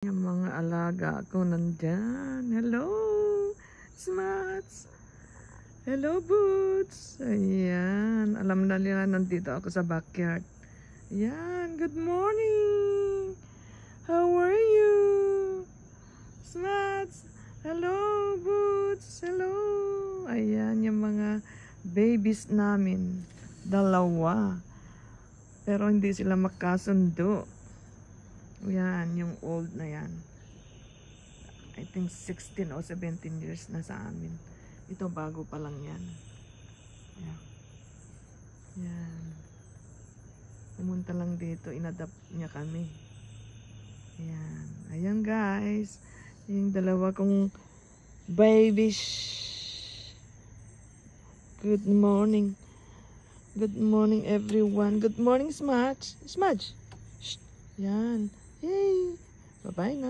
Yung mga alaga ko nandyan. Hello, Smuts. Hello, Boots. Ayan. Alam na nila nandito ako sa backyard. Ayan. Good morning. How are you? Smuts. Hello, Boots. Hello. Ayan yung mga babies namin. Dalawa. Pero hindi sila makasundo. Yan, yung old na yan. I think 16 or 17 years na sa amin. Ito bago pa lang yan. Yan. Yan. Pumunta lang dito, inadapt niya kami. Yan. Ayan guys. Yung dalawa kong babies. Good morning. Good morning everyone. Good morning Smudge. Smudge. Shh. Yan. Yay! Bye-bye na.